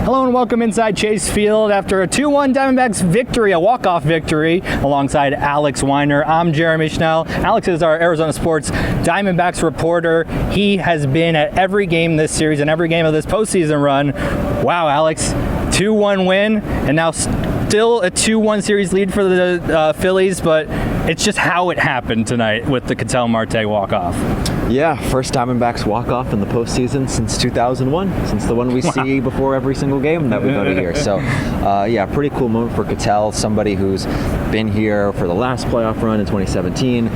Hello and welcome inside Chase Field after a 2-1 Diamondbacks victory, a walk-off victory, alongside Alex Weiner. I'm Jeremy Schnell. Alex is our Arizona Sports Diamondbacks reporter. He has been at every game this series and every game of this postseason run. Wow, Alex, 2-1 win, and now still a 2-1 series lead for the Phillies, but it's just how it happened tonight with the Catel Marte walk-off. Yeah, first Diamondbacks walk-off in the postseason since 2001, since the one we see before every single game that we go to here. So, yeah, pretty cool moment for Catel, somebody who's been here for the last playoff run in 2017,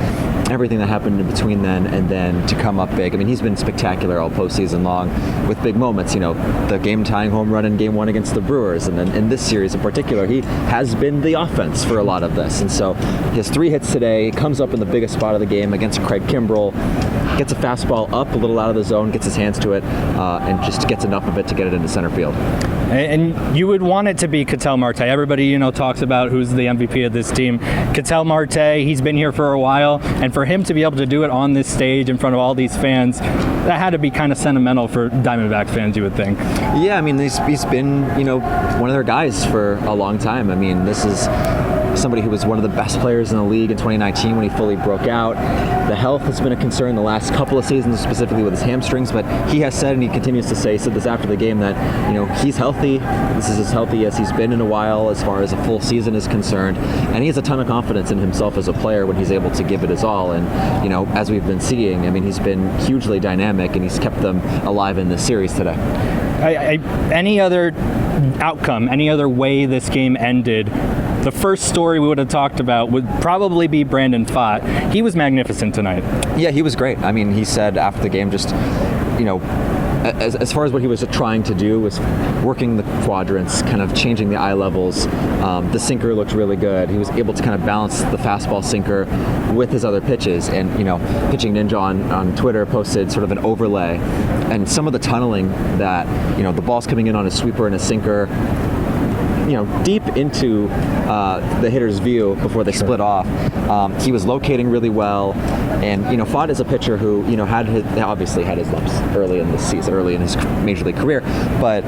everything that happened in between then, and then to come up big. I mean, he's been spectacular all postseason long with big moments. You know, the game-tying home run in Game 1 against the Brewers, and then in this series in particular, he has been the offense for a lot of this. And so he has 3 hits today, comes up in the biggest spot of the game against Craig Kimbrell, gets a fastball up a little out of the zone, gets his hands to it, and just gets enough of it to get it into center field. And you would want it to be Catel Marte. Everybody, you know, talks about who's the MVP of this team. Catel Marte, he's been here for a while, and for him to be able to do it on this stage in front of all these fans, that had to be kind of sentimental for Diamondback fans, you would think. Yeah, I mean, he's been, you know, one of their guys for a long time. I mean, this is somebody who was one of the best players in the league in 2019 when he fully broke out. The health has been a concern the last couple of seasons, specifically with his hamstrings, but he has said, and he continues to say, he said this after the game, that, you know, he's healthy. This is as healthy as he's been in a while as far as a full season is concerned, and he has a ton of confidence in himself as a player when he's able to give it his all. And, you know, as we've been seeing, I mean, he's been hugely dynamic, and he's kept them alive in this series today. Any other outcome, any other way this game ended, the first story we would have talked about would probably be Brandon Pfaadt. He was magnificent tonight. Yeah, he was great. I mean, he said after the game, just, you know, as far as what he was trying to do was working the quadrants, kind of changing the eye levels. The sinker looked really good. He was able to kind of balance the fastball sinker with his other pitches. And, you know, Pitching Ninja on Twitter posted sort of an overlay. And some of the tunneling that, you know, the ball's coming in on a sweeper and a sinker, you know, deep into the hitter's view before they split off. He was locating really well, and, you know, Pfaadt is a pitcher who, you know, obviously had his lumps early in this season, early in his major league career, but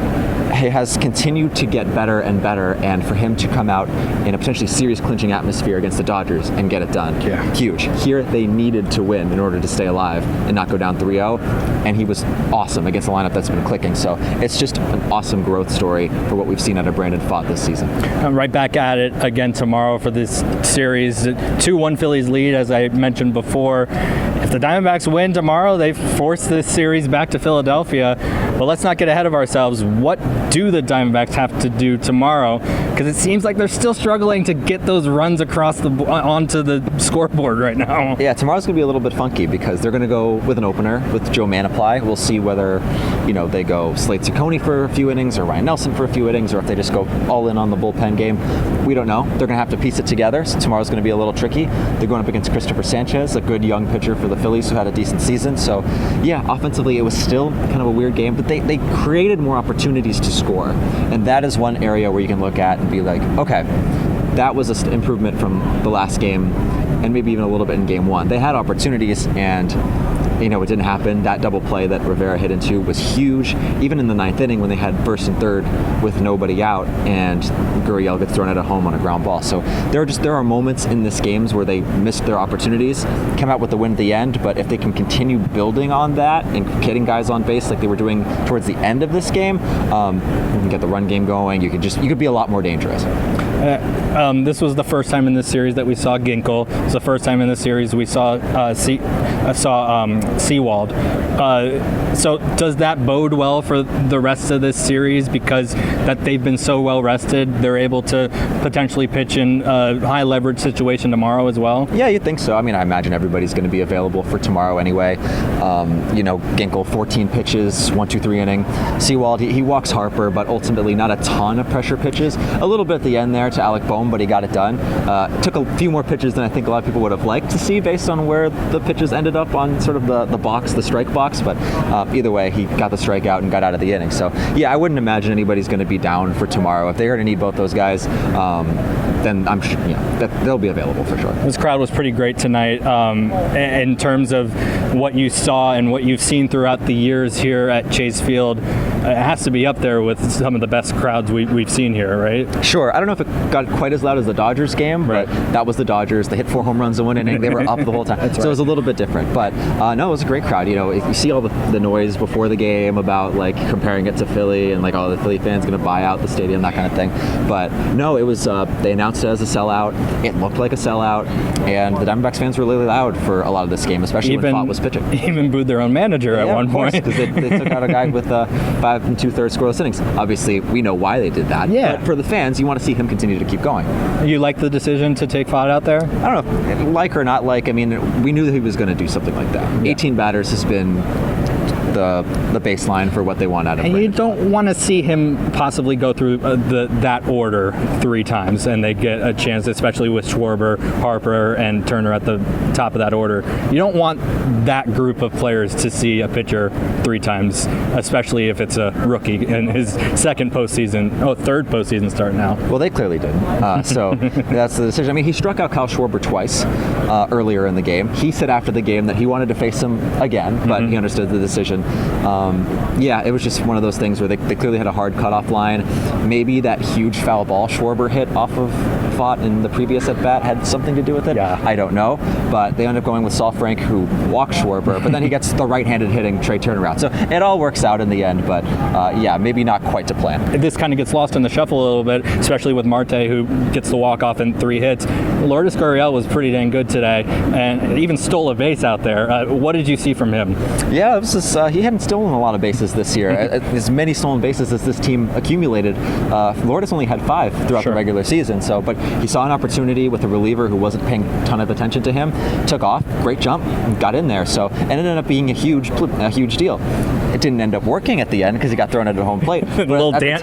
he has continued to get better and better, and for him to come out in a potentially series clinching atmosphere against the Dodgers and get it done, huge. Here they needed to win in order to stay alive and not go down 3-0, and he was awesome against a lineup that's been clicking. So it's just an awesome growth story for what we've seen out of Brandon Pfaadt this season. I'm right back at it again tomorrow for this series. 2-1 Phillies lead, as I mentioned before. If the Diamondbacks win tomorrow, they force this series back to Philadelphia. But let's not get ahead of ourselves. What do the Diamondbacks have to do tomorrow? Because it seems like they're still struggling to get those runs across onto the scoreboard right now. Yeah, tomorrow's going to be a little bit funky because they're going to go with an opener with Joe Manaply. We'll see whether, you know, they go Slade Ciccone for a few innings or Ryan Nelson for a few innings, or if they just go all in on the bullpen game. We don't know. They're going to have to piece it together, so tomorrow's going to be a little tricky. They're going up against Christopher Sanchez, a good young pitcher for the Phillies who had a decent season. So, yeah, offensively it was still kind of a weird game, but they created more opportunities to score. And that is one area where you can look at and be like, okay, that was an improvement from the last game and maybe even a little bit in Game 1. They had opportunities, and, you know, it didn't happen. That double play that Rivera hit into was huge. Even in the 9th inning when they had first and third with nobody out, and Gurriel gets thrown out at home on a ground ball. So there are moments in this games where they missed their opportunities, come out with the win at the end, but if they can continue building on that and getting guys on base like they were doing towards the end of this game, you can get the run game going. You could be a lot more dangerous. This was the first time in this series that we saw Ginkel. It was the first time in this series we saw Sewald. So does that bode well for the rest of this series, because that they've been so well rested, they're able to potentially pitch in a high leverage situation tomorrow as well? Yeah, you'd think so. I mean, I imagine everybody's going to be available for tomorrow anyway. You know, Ginkel, 14 pitches, 1-2-3 inning. Sewald, he walks Harper, but ultimately not a ton of pressure pitches. A little bit at the end there to Alec Bohm, but he got it done. Took a few more pitches than I think a lot of people would have liked to see based on where the pitches ended up on sort of the box, the strike box, but either way, he got the strikeout and got out of the inning. So, yeah, I wouldn't imagine anybody's going to be down for tomorrow. If they're going to need both those guys, then I'm sure that they'll be available for sure. This crowd was pretty great tonight in terms of what you saw and what you've seen throughout the years here at Chase Field. it has to be up there with some of the best crowds we've seen here, right? Sure. I don't know if it got quite as loud as the Dodgers game, but that was the Dodgers. They hit 4 home runs in one inning. They were up the whole time. So it was a little bit different. But no, it was a great crowd. You see all the noise before the game about like comparing it to Philly and like all the Philly fans going to buy out the stadium, that kind of thing. But no, it was, they announced it as a sellout. It looked like a sellout. And the Diamondbacks fans were really loud for a lot of this game, especially when Pfaadt was pitching. Even booed their own manager at one point. Because they took out a guy with 5 2/3 scoreless innings. Obviously, we know why they did that. Yeah. But for the fans, you want to see him continue to keep going. You like the decision to take Pfaadt out there? I don't know, like or not like. I mean, we knew that he was going to do something like that. Yeah. 18 batters has been the baseline for what they want out of him. And you don't want to see him possibly go through that order 3 times, and they get a chance, especially with Schwarber, Harper, and Turner at the top of that order. You don't want that group of players to see a pitcher 3 times, especially if it's a rookie in his third postseason start now. Well, they clearly did. So that's the decision. I mean, he struck out Kyle Schwarber twice earlier in the game. He said after the game that he wanted to face him again, but he understood the decision. It was just one of those things where they clearly had a hard cutoff line. Maybe that huge foul ball Schwarber hit off of Pfaadt in the previous at bat had something to do with it. Yeah. I don't know, but they end up going with Saul Frank, who walked Schwarber, but then he gets the right-handed hitting Trey Turner out. So it all works out in the end, but maybe not quite to plan. This kind of gets lost in the shuffle a little bit, especially with Marte, who gets the walk-off in 3 hits. Lourdes Gurriel was pretty dang good today, and even stole a base out there. What did you see from him? Yeah, he hadn't stolen a lot of bases this year. As many stolen bases as this team accumulated, Lourdes only had 5 throughout the regular season. But he saw an opportunity with a reliever who wasn't paying a ton of attention to him, took off, great jump, got in there. So it ended up being a huge deal. It didn't end up working at the end because he got thrown at home plate. little dance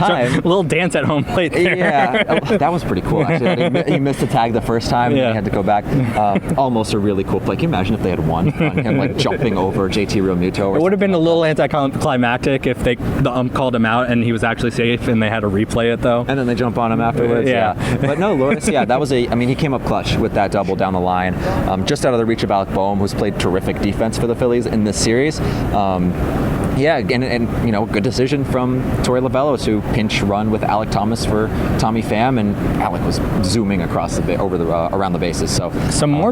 at home plate there. Yeah, that was pretty cool, actually. He missed the tag the first time, and he had to go back. Almost a really cool play. Can you imagine if they had won on him like jumping over JT Realmuto? It would have been a little anticlimactic if the ump called him out and he was actually safe and they had to replay it, though. And then they jump on him afterwards. Yeah. But no, Lourdes, that was he came up clutch with that double down the line, just out of the reach of Alec Boehm, who's played terrific defense for the Phillies in this series. Good decision from Torey Lovullo to pinch run with Alec Thomas for Tommy Pham, and Alec was zooming across around the bases. So some more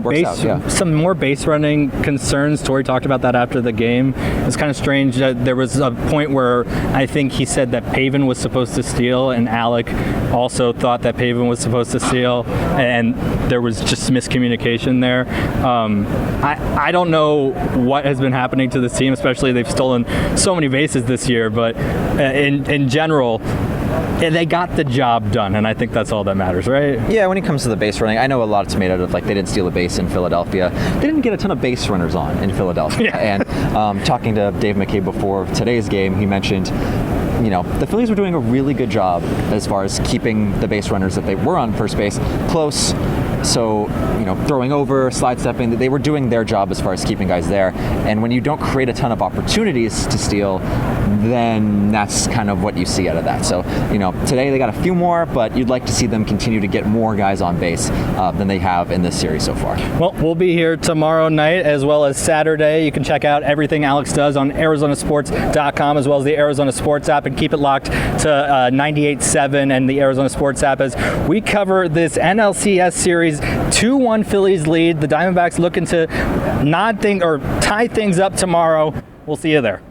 base running concerns. Torey talked about that after the game. It's kind of strange that there was a point where I think he said that Pavin was supposed to steal, and Alec also thought that Pavin was supposed to steal, and there was just miscommunication there. I don't know what has been happening to this team, especially they've stolen so many bases this year, but in general, they got the job done, and I think that's all that matters, right? Yeah, when it comes to the base running, I know a lot it's made out of, like, they didn't steal a base in Philadelphia. They didn't get a ton of base runners on in Philadelphia. Yeah. And talking to Dave McCabe before today's game, he mentioned, the Phillies were doing a really good job as far as keeping the base runners that they were on first base close. So, throwing over, slide stepping, they were doing their job as far as keeping guys there. And when you don't create a ton of opportunities to steal, then that's kind of what you see out of that. So, today they got a few more, but you'd like to see them continue to get more guys on base than they have in this series so far. Well, we'll be here tomorrow night as well as Saturday. You can check out everything Alex does on ArizonaSports.com as well as the Arizona Sports app, and keep it locked to 98.7 and the Arizona Sports app as we cover this NLCS series. 2-1 Phillies lead. The Diamondbacks looking to tie things up tomorrow. We'll see you there.